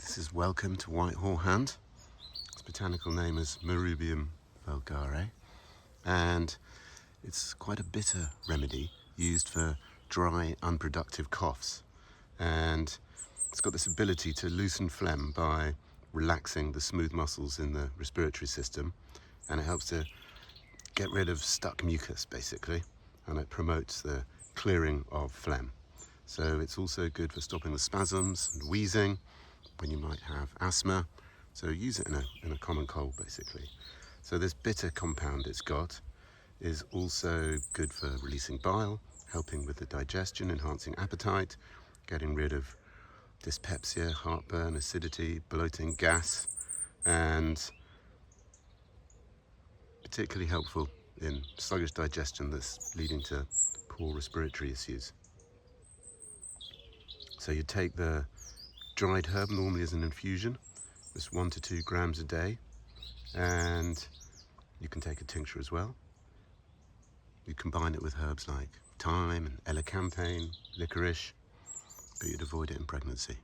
This is Welcome to White Horehound. Its botanical name is Marrubium vulgare, and it's quite a bitter remedy used for dry, unproductive coughs. And it's got this ability to loosen phlegm by relaxing the smooth muscles in the respiratory system, and it helps to get rid of stuck mucus, basically, and it promotes the clearing of phlegm. So it's also good for stopping the spasms and wheezing when you might have asthma. So use it in a common cold, basically. So this bitter compound it's got is also good for releasing bile, helping with the digestion, enhancing appetite, getting rid of dyspepsia, heartburn, acidity, bloating, gas, and particularly helpful in sluggish digestion that's leading to poor respiratory issues. So you take the dried herb normally as an infusion, just 1 to 2 grams a day, and you can take a tincture as well. You combine it with herbs like thyme and elecampane, licorice, but you'd avoid it in pregnancy.